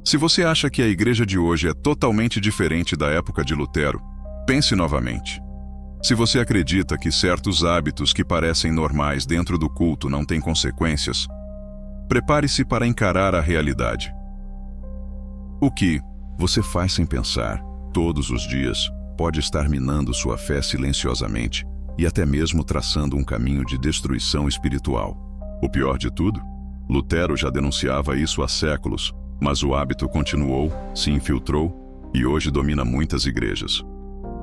Se você acha que a igreja de hoje é totalmente diferente da época de Lutero, pense novamente. Se você acredita que certos hábitos que parecem normais dentro do culto não têm consequências, prepare-se para encarar a realidade. O que você faz sem pensar, todos os dias, pode estar minando sua fé silenciosamente e até mesmo traçando um caminho de destruição espiritual. O pior de tudo, Lutero já denunciava isso há séculos, mas o hábito continuou, se infiltrou e hoje domina muitas igrejas.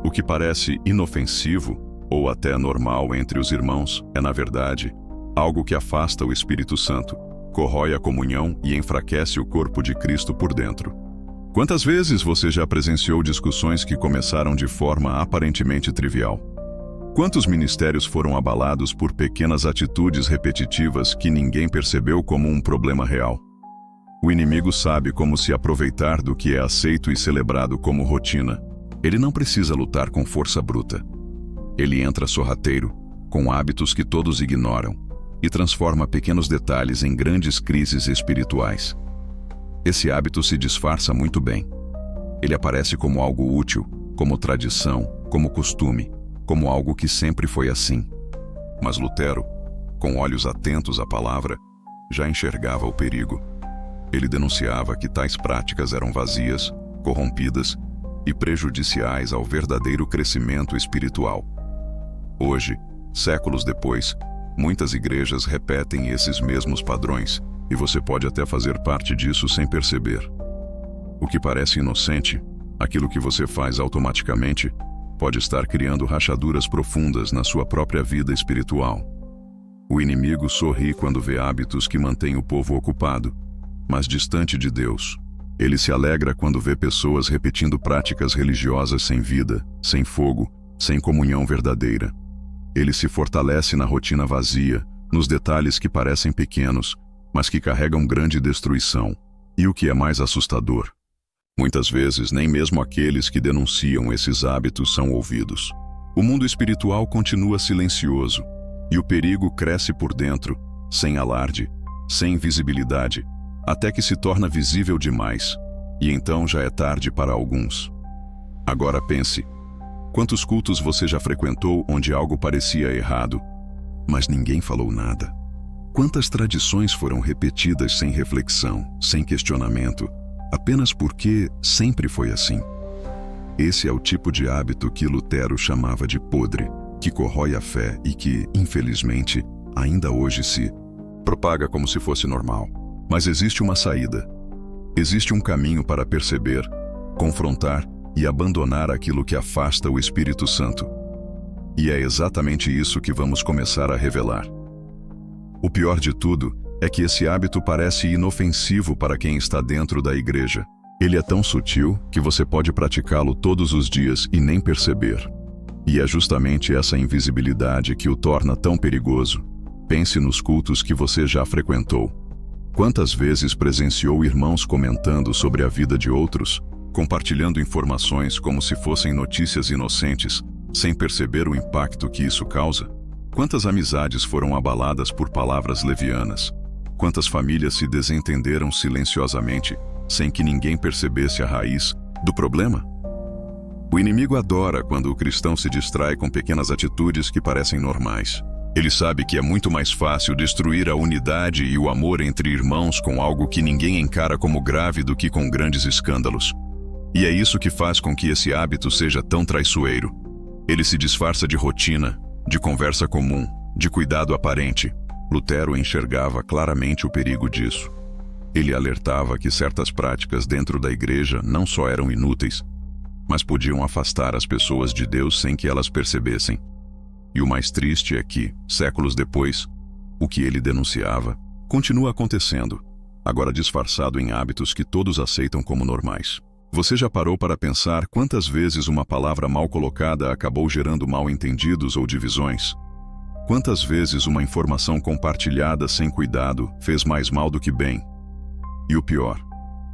O que parece inofensivo ou até normal entre os irmãos é, na verdade, algo que afasta o Espírito Santo, corrói a comunhão e enfraquece o corpo de Cristo por dentro. Quantas vezes você já presenciou discussões que começaram de forma aparentemente trivial? Quantos ministérios foram abalados por pequenas atitudes repetitivas que ninguém percebeu como um problema real? O inimigo sabe como se aproveitar do que é aceito e celebrado como rotina. Ele não precisa lutar com força bruta. Ele entra sorrateiro, com hábitos que todos ignoram, e transforma pequenos detalhes em grandes crises espirituais. Esse hábito se disfarça muito bem. Ele aparece como algo útil, como tradição, como costume, como algo que sempre foi assim. Mas Lutero, com olhos atentos à palavra, já enxergava o perigo. Ele denunciava que tais práticas eram vazias, corrompidas e prejudiciais ao verdadeiro crescimento espiritual. Hoje, séculos depois, muitas igrejas repetem esses mesmos padrões, e você pode até fazer parte disso sem perceber. O que parece inocente, aquilo que você faz automaticamente, pode estar criando rachaduras profundas na sua própria vida espiritual. O inimigo sorri quando vê hábitos que mantêm o povo ocupado, mas distante de Deus. Ele se alegra quando vê pessoas repetindo práticas religiosas sem vida, sem fogo, sem comunhão verdadeira. Ele se fortalece na rotina vazia, nos detalhes que parecem pequenos, mas que carregam grande destruição. E o que é mais assustador, muitas vezes nem mesmo aqueles que denunciam esses hábitos são ouvidos. O mundo espiritual continua silencioso, e o perigo cresce por dentro, sem alarde, sem visibilidade, até que se torna visível demais, e então já é tarde para alguns. Agora pense, quantos cultos você já frequentou onde algo parecia errado, mas ninguém falou nada? Quantas tradições foram repetidas sem reflexão, sem questionamento, apenas porque sempre foi assim? Esse é o tipo de hábito que Lutero chamava de podre, que corrói a fé e que, infelizmente, ainda hoje se propaga como se fosse normal. Mas existe uma saída. Existe um caminho para perceber, confrontar e abandonar aquilo que afasta o Espírito Santo. E é exatamente isso que vamos começar a revelar. O pior de tudo é que esse hábito parece inofensivo para quem está dentro da igreja. Ele é tão sutil que você pode praticá-lo todos os dias e nem perceber. E é justamente essa invisibilidade que o torna tão perigoso. Pense nos cultos que você já frequentou. Quantas vezes presenciou irmãos comentando sobre a vida de outros, compartilhando informações como se fossem notícias inocentes, sem perceber o impacto que isso causa? Quantas amizades foram abaladas por palavras levianas? Quantas famílias se desentenderam silenciosamente, sem que ninguém percebesse a raiz do problema? O inimigo adora quando o cristão se distrai com pequenas atitudes que parecem normais. Ele sabe que é muito mais fácil destruir a unidade e o amor entre irmãos com algo que ninguém encara como grave do que com grandes escândalos. E é isso que faz com que esse hábito seja tão traiçoeiro. Ele se disfarça de rotina, de conversa comum, de cuidado aparente. Lutero enxergava claramente o perigo disso. Ele alertava que certas práticas dentro da igreja não só eram inúteis, mas podiam afastar as pessoas de Deus sem que elas percebessem. E o mais triste é que, séculos depois, o que ele denunciava continua acontecendo, agora disfarçado em hábitos que todos aceitam como normais. Você já parou para pensar quantas vezes uma palavra mal colocada acabou gerando mal-entendidos ou divisões? Quantas vezes uma informação compartilhada sem cuidado fez mais mal do que bem? E o pior,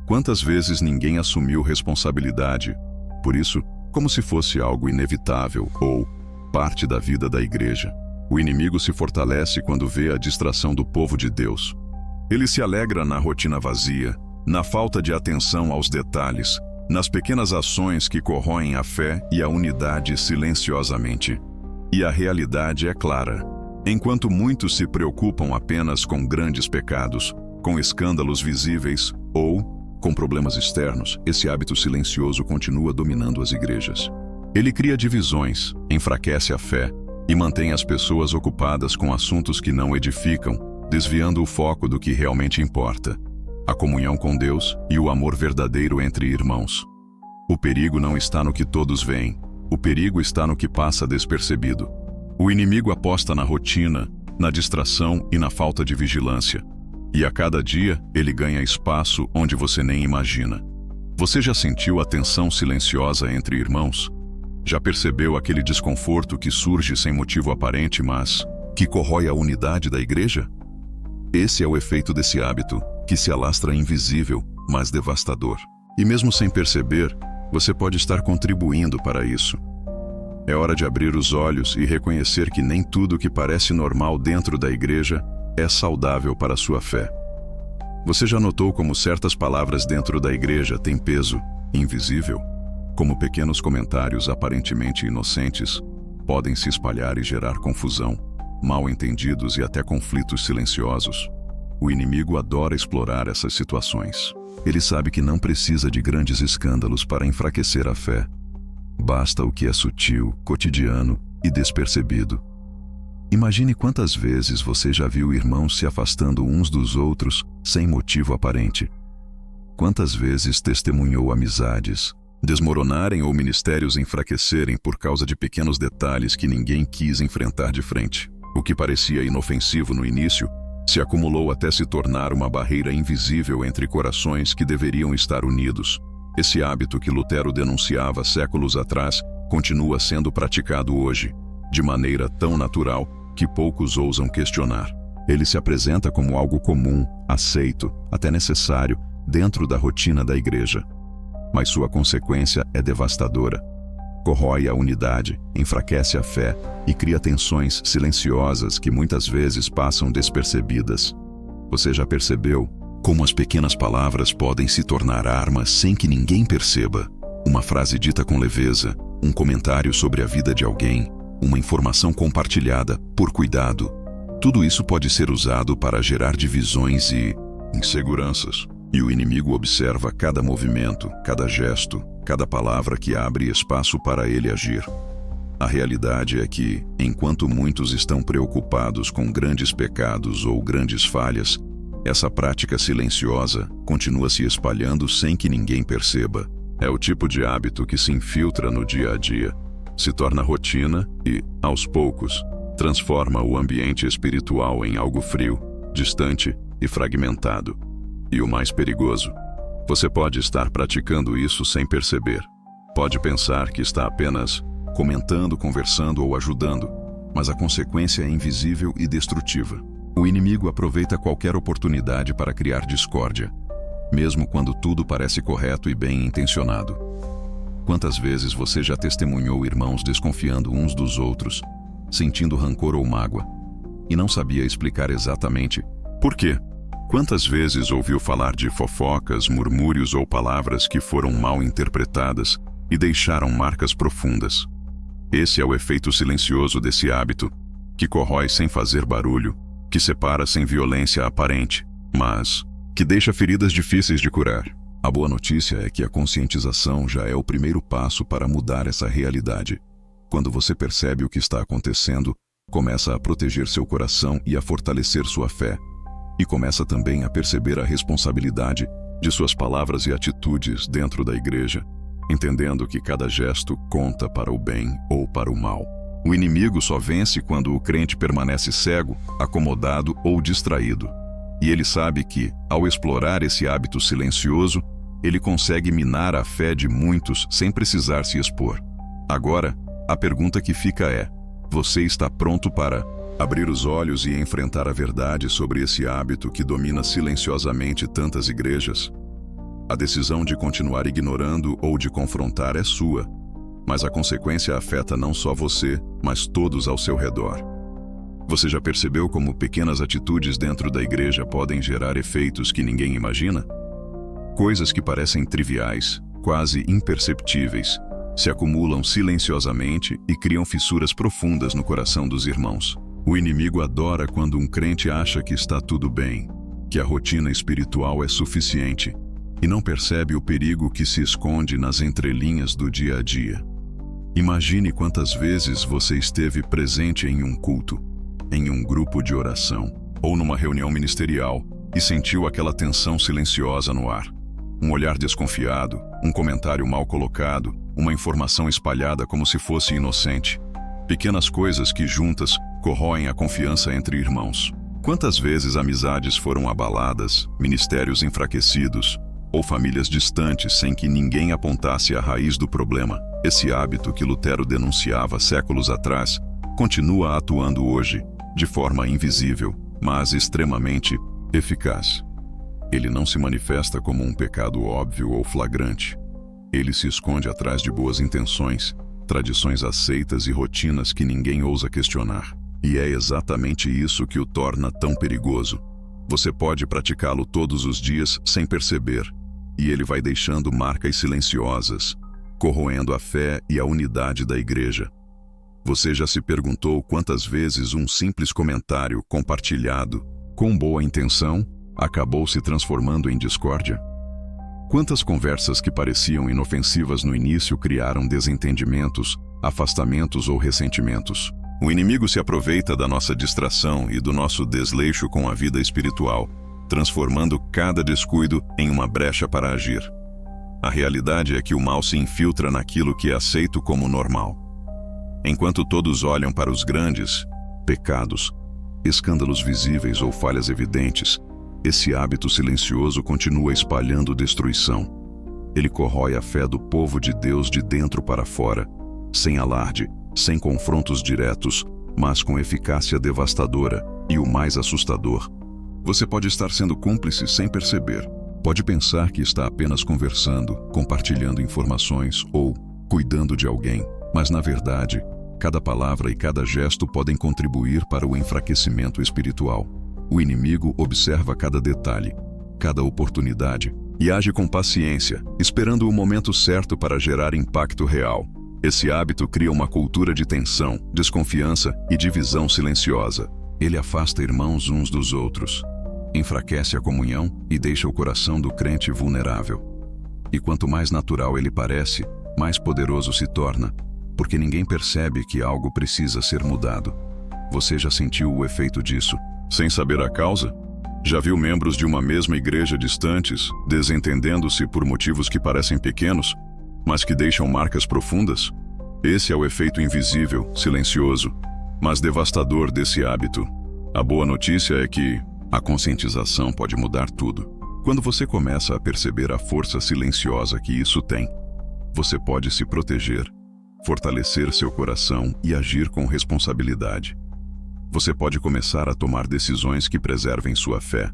quantas vezes ninguém assumiu responsabilidade, por isso, como se fosse algo inevitável ou parte da vida da igreja? O inimigo se fortalece quando vê a distração do povo de Deus. Ele se alegra na rotina vazia, na falta de atenção aos detalhes, nas pequenas ações que corroem a fé e a unidade silenciosamente. E a realidade é clara. Enquanto muitos se preocupam apenas com grandes pecados, com escândalos visíveis ou com problemas externos, esse hábito silencioso continua dominando as igrejas. Ele cria divisões, enfraquece a fé e mantém as pessoas ocupadas com assuntos que não edificam, desviando o foco do que realmente importa: a comunhão com Deus e o amor verdadeiro entre irmãos. O perigo não está no que todos veem, o perigo está no que passa despercebido. O inimigo aposta na rotina, na distração e na falta de vigilância. E a cada dia, ele ganha espaço onde você nem imagina. Você já sentiu a tensão silenciosa entre irmãos? Já percebeu aquele desconforto que surge sem motivo aparente, mas que corrói a unidade da igreja? Esse é o efeito desse hábito, que se alastra invisível, mas devastador. E mesmo sem perceber, você pode estar contribuindo para isso. É hora de abrir os olhos e reconhecer que nem tudo que parece normal dentro da igreja é saudável para a sua fé. Você já notou como certas palavras dentro da igreja têm peso invisível? Como pequenos comentários aparentemente inocentes podem se espalhar e gerar confusão, mal-entendidos e até conflitos silenciosos. O inimigo adora explorar essas situações. Ele sabe que não precisa de grandes escândalos para enfraquecer a fé. Basta o que é sutil, cotidiano e despercebido. Imagine quantas vezes você já viu irmãos se afastando uns dos outros sem motivo aparente. Quantas vezes testemunhou amizades desmoronarem ou ministérios enfraquecerem por causa de pequenos detalhes que ninguém quis enfrentar de frente. O que parecia inofensivo no início se acumulou até se tornar uma barreira invisível entre corações que deveriam estar unidos. Esse hábito que Lutero denunciava séculos atrás continua sendo praticado hoje, de maneira tão natural que poucos ousam questionar. Ele se apresenta como algo comum, aceito, até necessário, dentro da rotina da igreja. Mas sua consequência é devastadora. Corrói a unidade, enfraquece a fé e cria tensões silenciosas que muitas vezes passam despercebidas. Você já percebeu como as pequenas palavras podem se tornar armas sem que ninguém perceba? Uma frase dita com leveza, um comentário sobre a vida de alguém, uma informação compartilhada por cuidado. Tudo isso pode ser usado para gerar divisões e inseguranças. E o inimigo observa cada movimento, cada gesto, cada palavra que abre espaço para ele agir. A realidade é que, enquanto muitos estão preocupados com grandes pecados ou grandes falhas, essa prática silenciosa continua se espalhando sem que ninguém perceba. É o tipo de hábito que se infiltra no dia a dia, se torna rotina e, aos poucos, transforma o ambiente espiritual em algo frio, distante e fragmentado. E o mais perigoso, você pode estar praticando isso sem perceber. Pode pensar que está apenas comentando, conversando ou ajudando, mas a consequência é invisível e destrutiva. O inimigo aproveita qualquer oportunidade para criar discórdia, mesmo quando tudo parece correto e bem intencionado. Quantas vezes você já testemunhou irmãos desconfiando uns dos outros, sentindo rancor ou mágoa, e não sabia explicar exatamente por quê? Quantas vezes ouviu falar de fofocas, murmúrios ou palavras que foram mal interpretadas e deixaram marcas profundas? Esse é o efeito silencioso desse hábito, que corrói sem fazer barulho, que separa sem violência aparente, mas que deixa feridas difíceis de curar. A boa notícia é que a conscientização já é o primeiro passo para mudar essa realidade. Quando você percebe o que está acontecendo, começa a proteger seu coração e a fortalecer sua fé. E começa também a perceber a responsabilidade de suas palavras e atitudes dentro da igreja, entendendo que cada gesto conta para o bem ou para o mal. O inimigo só vence quando o crente permanece cego, acomodado ou distraído. E ele sabe que, ao explorar esse hábito silencioso, ele consegue minar a fé de muitos sem precisar se expor. Agora, a pergunta que fica é: você está pronto para abrir os olhos e enfrentar a verdade sobre esse hábito que domina silenciosamente tantas igrejas? A decisão de continuar ignorando ou de confrontar é sua, mas a consequência afeta não só você, mas todos ao seu redor. Você já percebeu como pequenas atitudes dentro da igreja podem gerar efeitos que ninguém imagina? Coisas que parecem triviais, quase imperceptíveis, se acumulam silenciosamente e criam fissuras profundas no coração dos irmãos. O inimigo adora quando um crente acha que está tudo bem, que a rotina espiritual é suficiente, e não percebe o perigo que se esconde nas entrelinhas do dia a dia. Imagine quantas vezes você esteve presente em um culto, em um grupo de oração, ou numa reunião ministerial, e sentiu aquela tensão silenciosa no ar. Um olhar desconfiado, um comentário mal colocado, uma informação espalhada como se fosse inocente. Pequenas coisas que juntas corroem a confiança entre irmãos. Quantas vezes amizades foram abaladas, ministérios enfraquecidos, ou famílias distantes sem que ninguém apontasse a raiz do problema? Esse hábito que Lutero denunciava séculos atrás continua atuando hoje, de forma invisível, mas extremamente eficaz. Ele não se manifesta como um pecado óbvio ou flagrante. Ele se esconde atrás de boas intenções, tradições aceitas e rotinas que ninguém ousa questionar. E é exatamente isso que o torna tão perigoso. Você pode praticá-lo todos os dias sem perceber, e ele vai deixando marcas silenciosas, corroendo a fé e a unidade da igreja. Você já se perguntou quantas vezes um simples comentário compartilhado, com boa intenção, acabou se transformando em discórdia? Quantas conversas que pareciam inofensivas no início criaram desentendimentos, afastamentos ou ressentimentos? O inimigo se aproveita da nossa distração e do nosso desleixo com a vida espiritual, transformando cada descuido em uma brecha para agir. A realidade é que o mal se infiltra naquilo que é aceito como normal. Enquanto todos olham para os grandes pecados, escândalos visíveis ou falhas evidentes, esse hábito silencioso continua espalhando destruição. Ele corrói a fé do povo de Deus de dentro para fora, sem alarde, sem confrontos diretos, mas com eficácia devastadora e o mais assustador. Você pode estar sendo cúmplice sem perceber. Pode pensar que está apenas conversando, compartilhando informações ou cuidando de alguém, mas na verdade, cada palavra e cada gesto podem contribuir para o enfraquecimento espiritual. O inimigo observa cada detalhe, cada oportunidade e age com paciência, esperando o momento certo para gerar impacto real. Esse hábito cria uma cultura de tensão, desconfiança e divisão silenciosa. Ele afasta irmãos uns dos outros, enfraquece a comunhão e deixa o coração do crente vulnerável. E quanto mais natural ele parece, mais poderoso se torna, porque ninguém percebe que algo precisa ser mudado. Você já sentiu o efeito disso, sem saber a causa? Já viu membros de uma mesma igreja distantes, desentendendo-se por motivos que parecem pequenos, mas que deixam marcas profundas? Esse é o efeito invisível, silencioso, mas devastador desse hábito. A boa notícia é que a conscientização pode mudar tudo. Quando você começa a perceber a força silenciosa que isso tem, você pode se proteger, fortalecer seu coração e agir com responsabilidade. Você pode começar a tomar decisões que preservem sua fé,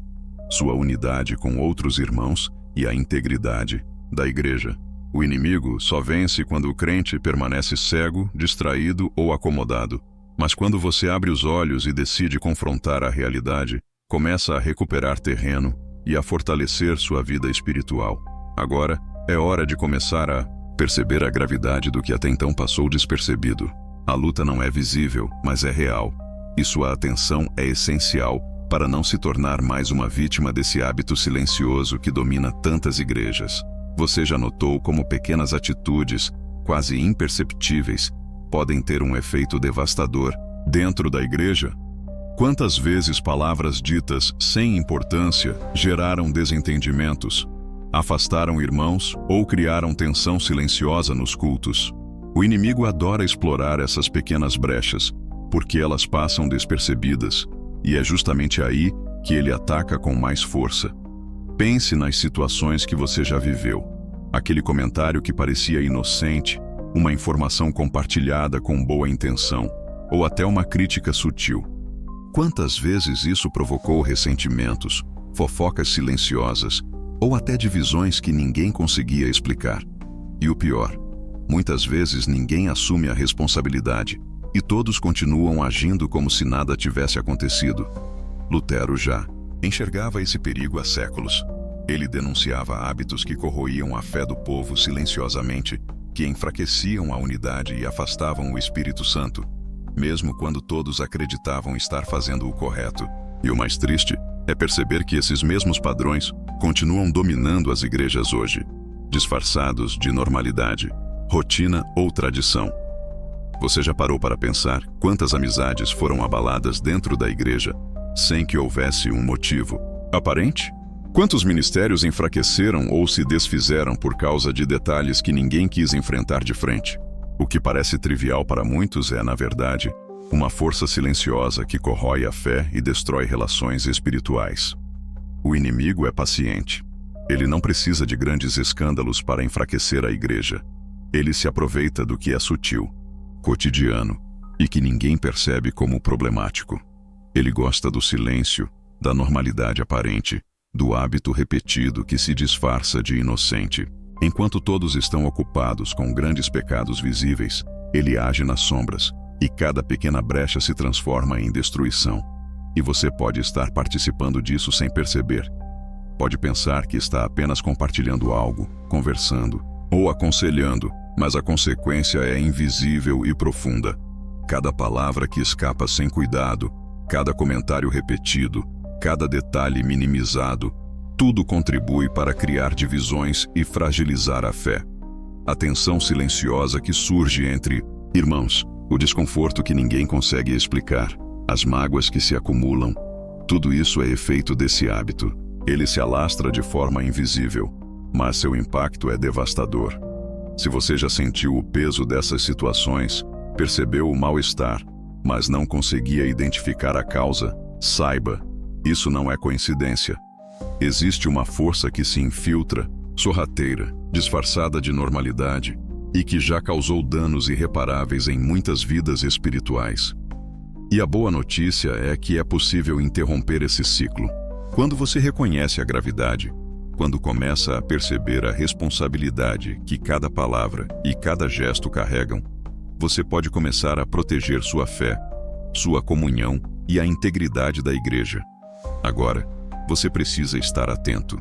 sua unidade com outros irmãos e a integridade da igreja. O inimigo só vence quando o crente permanece cego, distraído ou acomodado. Mas quando você abre os olhos e decide confrontar a realidade, começa a recuperar terreno e a fortalecer sua vida espiritual. Agora é hora de começar a perceber a gravidade do que até então passou despercebido. A luta não é visível, mas é real. E sua atenção é essencial para não se tornar mais uma vítima desse hábito silencioso que domina tantas igrejas. Você já notou como pequenas atitudes, quase imperceptíveis, podem ter um efeito devastador dentro da igreja? Quantas vezes palavras ditas sem importância geraram desentendimentos, afastaram irmãos ou criaram tensão silenciosa nos cultos? O inimigo adora explorar essas pequenas brechas, porque elas passam despercebidas, e é justamente aí que ele ataca com mais força. Pense nas situações que você já viveu. Aquele comentário que parecia inocente, uma informação compartilhada com boa intenção, ou até uma crítica sutil. Quantas vezes isso provocou ressentimentos, fofocas silenciosas, ou até divisões que ninguém conseguia explicar? E o pior, muitas vezes ninguém assume a responsabilidade, e todos continuam agindo como se nada tivesse acontecido. Lutero já enxergava esse perigo há séculos. Ele denunciava hábitos que corroíam a fé do povo silenciosamente, que enfraqueciam a unidade e afastavam o Espírito Santo, mesmo quando todos acreditavam estar fazendo o correto. E o mais triste é perceber que esses mesmos padrões continuam dominando as igrejas hoje, disfarçados de normalidade, rotina ou tradição. Você já parou para pensar quantas amizades foram abaladas dentro da igreja sem que houvesse um motivo aparente? Quantos ministérios enfraqueceram ou se desfizeram por causa de detalhes que ninguém quis enfrentar de frente? O que parece trivial para muitos é, na verdade, uma força silenciosa que corrói a fé e destrói relações espirituais. O inimigo é paciente. Ele não precisa de grandes escândalos para enfraquecer a igreja. Ele se aproveita do que é sutil, cotidiano e que ninguém percebe como problemático. Ele gosta do silêncio, da normalidade aparente, do hábito repetido que se disfarça de inocente. Enquanto todos estão ocupados com grandes pecados visíveis, ele age nas sombras, e cada pequena brecha se transforma em destruição. E você pode estar participando disso sem perceber. Pode pensar que está apenas compartilhando algo, conversando ou aconselhando, mas a consequência é invisível e profunda. Cada palavra que escapa sem cuidado, cada comentário repetido, cada detalhe minimizado, tudo contribui para criar divisões e fragilizar a fé. A tensão silenciosa que surge entre irmãos, o desconforto que ninguém consegue explicar, as mágoas que se acumulam, tudo isso é efeito desse hábito. Ele se alastra de forma invisível, mas seu impacto é devastador. Se você já sentiu o peso dessas situações, percebeu o mal-estar, mas não conseguia identificar a causa, saiba, isso não é coincidência. Existe uma força que se infiltra, sorrateira, disfarçada de normalidade, e que já causou danos irreparáveis em muitas vidas espirituais. E a boa notícia é que é possível interromper esse ciclo. Quando você reconhece a gravidade, quando começa a perceber a responsabilidade que cada palavra e cada gesto carregam, você pode começar a proteger sua fé, sua comunhão e a integridade da igreja. Agora, você precisa estar atento.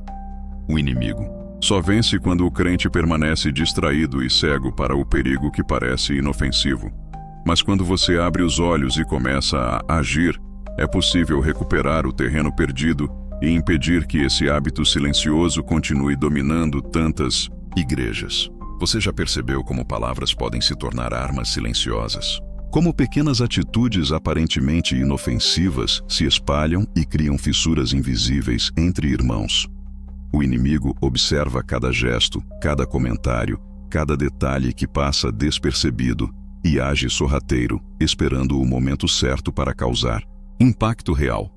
O inimigo só vence quando o crente permanece distraído e cego para o perigo que parece inofensivo. Mas quando você abre os olhos e começa a agir, é possível recuperar o terreno perdido e impedir que esse hábito silencioso continue dominando tantas igrejas. Você já percebeu como palavras podem se tornar armas silenciosas? Como pequenas atitudes aparentemente inofensivas se espalham e criam fissuras invisíveis entre irmãos. O inimigo observa cada gesto, cada comentário, cada detalhe que passa despercebido e age sorrateiro, esperando o momento certo para causar impacto real.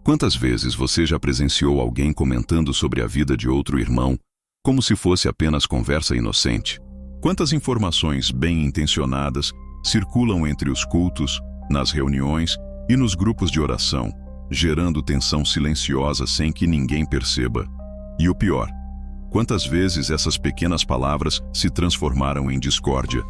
Quantas vezes você já presenciou alguém comentando sobre a vida de outro irmão, como se fosse apenas conversa inocente? Quantas informações bem-intencionadas circulam entre os cultos, nas reuniões e nos grupos de oração, gerando tensão silenciosa sem que ninguém perceba? E o pior, quantas vezes essas pequenas palavras se transformaram em discórdia,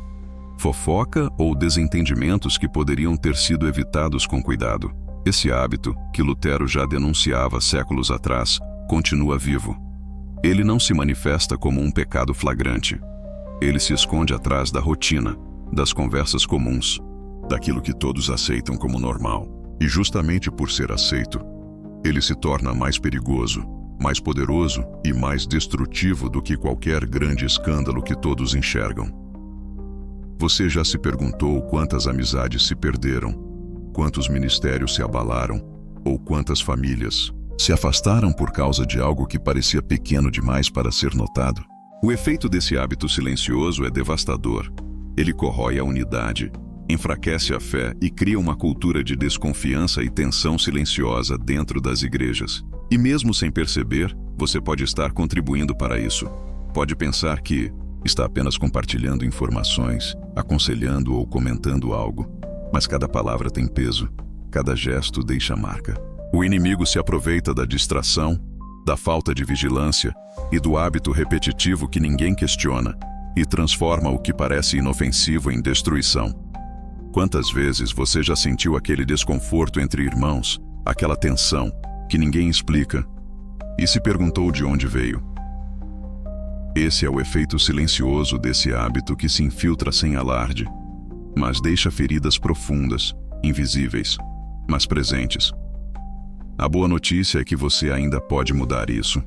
fofoca ou desentendimentos que poderiam ter sido evitados com cuidado? Esse hábito, que Lutero já denunciava séculos atrás, continua vivo. Ele não se manifesta como um pecado flagrante. Ele se esconde atrás da rotina, das conversas comuns, daquilo que todos aceitam como normal. E justamente por ser aceito, ele se torna mais perigoso, mais poderoso e mais destrutivo do que qualquer grande escândalo que todos enxergam. Você já se perguntou quantas amizades se perderam, quantos ministérios se abalaram ou quantas famílias se afastaram por causa de algo que parecia pequeno demais para ser notado? O efeito desse hábito silencioso é devastador. Ele corrói a unidade, enfraquece a fé e cria uma cultura de desconfiança e tensão silenciosa dentro das igrejas. E mesmo sem perceber, você pode estar contribuindo para isso. Pode pensar que está apenas compartilhando informações, aconselhando ou comentando algo. Mas cada palavra tem peso, cada gesto deixa marca. O inimigo se aproveita da distração, da falta de vigilância e do hábito repetitivo que ninguém questiona e transforma o que parece inofensivo em destruição. Quantas vezes você já sentiu aquele desconforto entre irmãos, aquela tensão que ninguém explica, e se perguntou de onde veio. Esse é o efeito silencioso desse hábito que se infiltra sem alarde, mas deixa feridas profundas, invisíveis, mas presentes. A boa notícia é que você ainda pode mudar isso.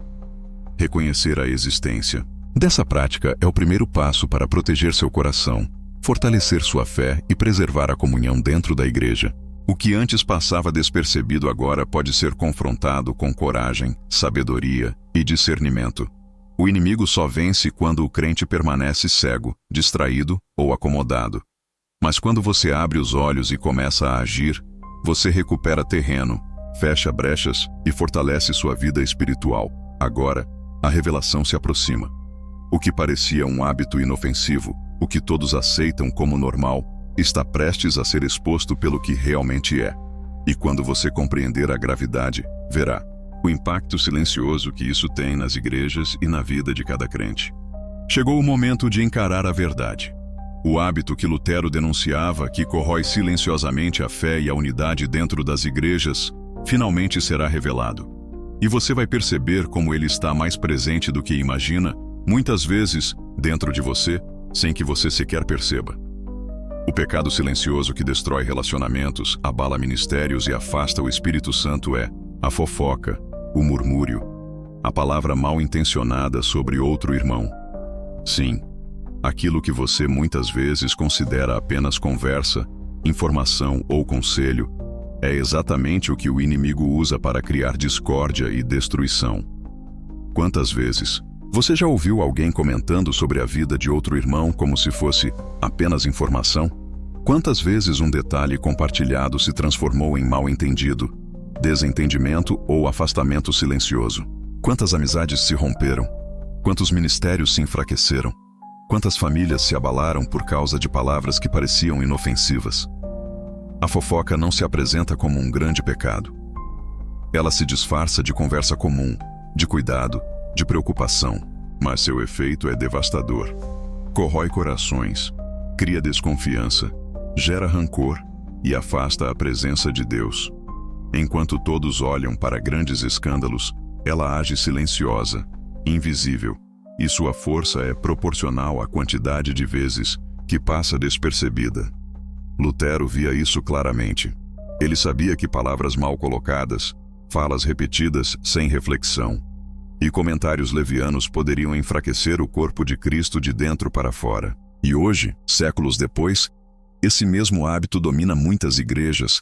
Reconhecer a existência dessa prática é o primeiro passo para proteger seu coração, fortalecer sua fé e preservar a comunhão dentro da igreja. O que antes passava despercebido agora pode ser confrontado com coragem, sabedoria e discernimento. O inimigo só vence quando o crente permanece cego, distraído ou acomodado. Mas quando você abre os olhos e começa a agir, você recupera terreno, fecha brechas e fortalece sua vida espiritual. Agora, a revelação se aproxima. O que parecia um hábito inofensivo, o que todos aceitam como normal, está prestes a ser exposto pelo que realmente é. E quando você compreender a gravidade, verá o impacto silencioso que isso tem nas igrejas e na vida de cada crente. Chegou o momento de encarar a verdade. O hábito que Lutero denunciava, que corrói silenciosamente a fé e a unidade dentro das igrejas, finalmente será revelado. E você vai perceber como ele está mais presente do que imagina, muitas vezes, dentro de você, sem que você sequer perceba. O pecado silencioso que destrói relacionamentos, abala ministérios e afasta o Espírito Santo é a fofoca, o murmúrio, a palavra mal intencionada sobre outro irmão. Sim, aquilo que você muitas vezes considera apenas conversa, informação ou conselho, é exatamente o que o inimigo usa para criar discórdia e destruição. Quantas vezes você já ouviu alguém comentando sobre a vida de outro irmão como se fosse apenas informação? Quantas vezes um detalhe compartilhado se transformou em mal-entendido, desentendimento ou afastamento silencioso? Quantas amizades se romperam? Quantos ministérios se enfraqueceram? Quantas famílias se abalaram por causa de palavras que pareciam inofensivas? A fofoca não se apresenta como um grande pecado. Ela se disfarça de conversa comum, de cuidado, de preocupação, mas seu efeito é devastador. Corrói corações, cria desconfiança, gera rancor e afasta a presença de Deus. Enquanto todos olham para grandes escândalos, ela age silenciosa, invisível, e sua força é proporcional à quantidade de vezes que passa despercebida. Lutero via isso claramente. Ele sabia que palavras mal colocadas, falas repetidas sem reflexão, e comentários levianos poderiam enfraquecer o corpo de Cristo de dentro para fora. E hoje, séculos depois, esse mesmo hábito domina muitas igrejas,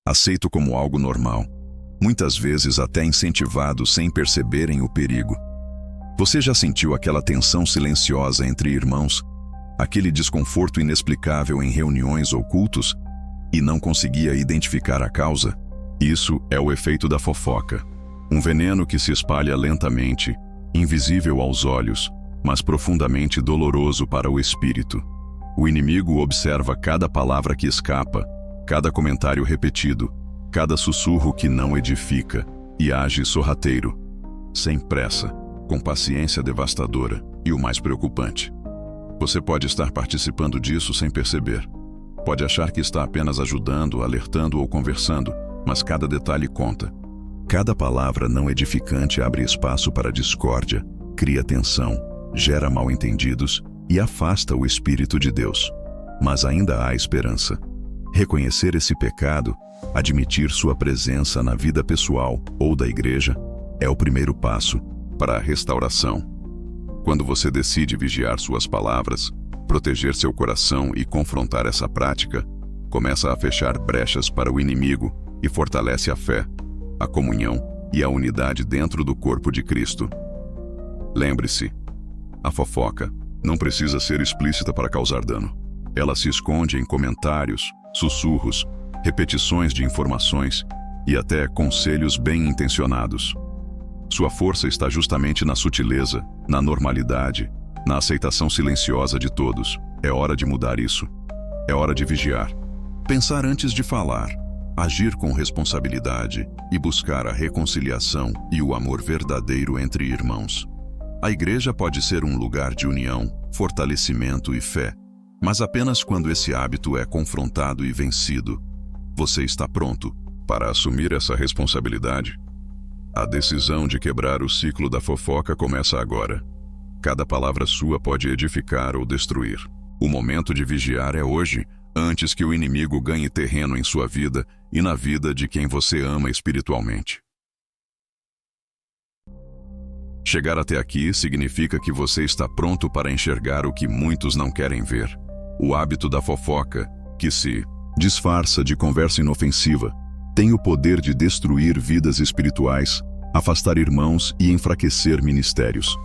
aceito como algo normal, muitas vezes até incentivado sem perceberem o perigo. Você já sentiu aquela tensão silenciosa entre irmãos, aquele desconforto inexplicável em reuniões ou cultos, e não conseguia identificar a causa? Isso é o efeito da fofoca. Um veneno que se espalha lentamente, invisível aos olhos, mas profundamente doloroso para o espírito. O inimigo observa cada palavra que escapa, cada comentário repetido, cada sussurro que não edifica, e age sorrateiro, sem pressa, com paciência devastadora, e o mais preocupante: você pode estar participando disso sem perceber. Pode achar que está apenas ajudando, alertando ou conversando, mas cada detalhe conta. Cada palavra não edificante abre espaço para discórdia, cria tensão, gera mal-entendidos e afasta o Espírito de Deus. Mas ainda há esperança. Reconhecer esse pecado, admitir sua presença na vida pessoal ou da igreja, é o primeiro passo para a restauração. Quando você decide vigiar suas palavras, proteger seu coração e confrontar essa prática, começa a fechar brechas para o inimigo e fortalece a fé, a comunhão e a unidade dentro do corpo de Cristo. Lembre-se, a fofoca não precisa ser explícita para causar dano. Ela se esconde em comentários, sussurros, repetições de informações e até conselhos bem intencionados. Sua força está justamente na sutileza, na normalidade, na aceitação silenciosa de todos. É hora de mudar isso. É hora de vigiar. Pensar antes de falar, agir com responsabilidade e buscar a reconciliação e o amor verdadeiro entre irmãos. A igreja pode ser um lugar de união, fortalecimento e fé, mas apenas quando esse hábito é confrontado e vencido. Você está pronto para assumir essa responsabilidade? A decisão de quebrar o ciclo da fofoca começa agora. Cada palavra sua pode edificar ou destruir. O momento de vigiar é hoje, antes que o inimigo ganhe terreno em sua vida e na vida de quem você ama espiritualmente. Chegar até aqui significa que você está pronto para enxergar o que muitos não querem ver. O hábito da fofoca, que se disfarça de conversa inofensiva, tem o poder de destruir vidas espirituais, afastar irmãos e enfraquecer ministérios.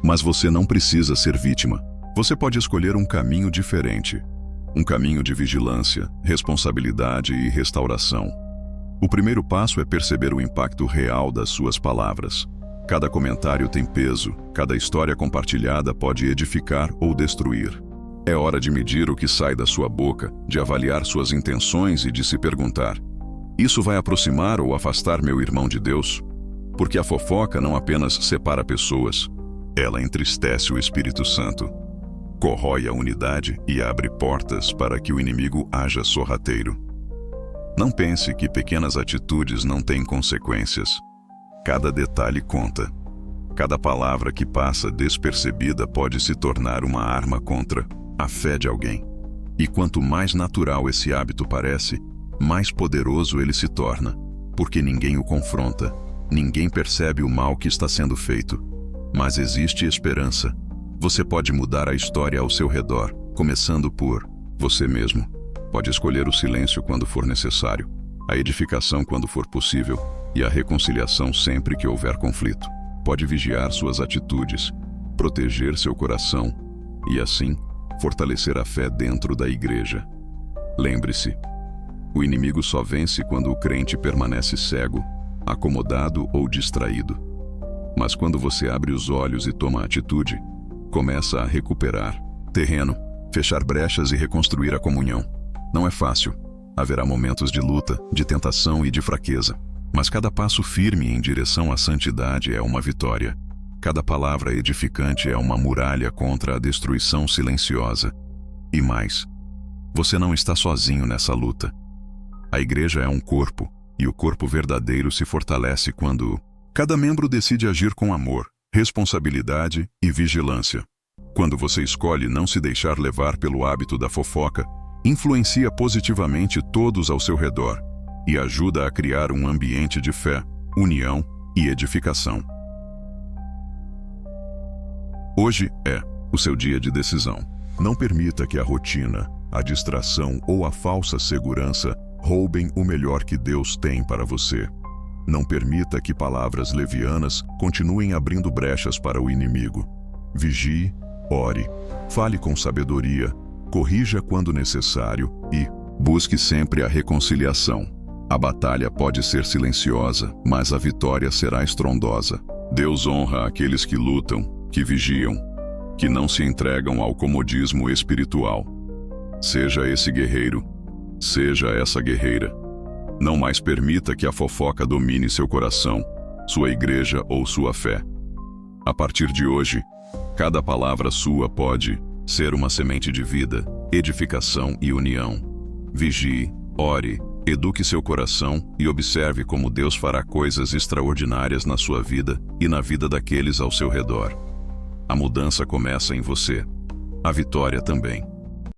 Mas você não precisa ser vítima. Você pode escolher um caminho diferente. Um caminho de vigilância, responsabilidade e restauração. O primeiro passo é perceber o impacto real das suas palavras. Cada comentário tem peso, cada história compartilhada pode edificar ou destruir. É hora de medir o que sai da sua boca, de avaliar suas intenções e de se perguntar: isso vai aproximar ou afastar meu irmão de Deus? Porque a fofoca não apenas separa pessoas, ela entristece o Espírito Santo, corrói a unidade e abre portas para que o inimigo haja sorrateiro. Não pense que pequenas atitudes não têm consequências. Cada detalhe conta. Cada palavra que passa despercebida pode se tornar uma arma contra a fé de alguém. E quanto mais natural esse hábito parece, mais poderoso ele se torna, porque ninguém o confronta, ninguém percebe o mal que está sendo feito. Mas existe esperança. Você pode mudar a história ao seu redor, começando por você mesmo. Pode escolher o silêncio quando for necessário, a edificação quando for possível e a reconciliação sempre que houver conflito. Pode vigiar suas atitudes, proteger seu coração e, assim, fortalecer a fé dentro da igreja. Lembre-se, o inimigo só vence quando o crente permanece cego, acomodado ou distraído. Mas quando você abre os olhos e toma atitude, começa a recuperar terreno, fechar brechas e reconstruir a comunhão. Não é fácil. Haverá momentos de luta, de tentação e de fraqueza. Mas cada passo firme em direção à santidade é uma vitória. Cada palavra edificante é uma muralha contra a destruição silenciosa. E mais, você não está sozinho nessa luta. A igreja é um corpo, e o corpo verdadeiro se fortalece quando cada membro decide agir com amor, responsabilidade e vigilância. Quando você escolhe não se deixar levar pelo hábito da fofoca, influencia positivamente todos ao seu redor e ajuda a criar um ambiente de fé, união e edificação. Hoje é o seu dia de decisão. Não permita que a rotina, a distração ou a falsa segurança roubem o melhor que Deus tem para você. Não permita que palavras levianas continuem abrindo brechas para o inimigo. Vigie, ore, fale com sabedoria, corrija quando necessário e busque sempre a reconciliação. A batalha pode ser silenciosa, mas a vitória será estrondosa. Deus honra aqueles que lutam, que vigiam, que não se entregam ao comodismo espiritual. Seja esse guerreiro, seja essa guerreira. Não mais permita que a fofoca domine seu coração, sua igreja ou sua fé. A partir de hoje, cada palavra sua pode ser uma semente de vida, edificação e união. Vigie, ore, eduque seu coração e observe como Deus fará coisas extraordinárias na sua vida e na vida daqueles ao seu redor. A mudança começa em você. A vitória também.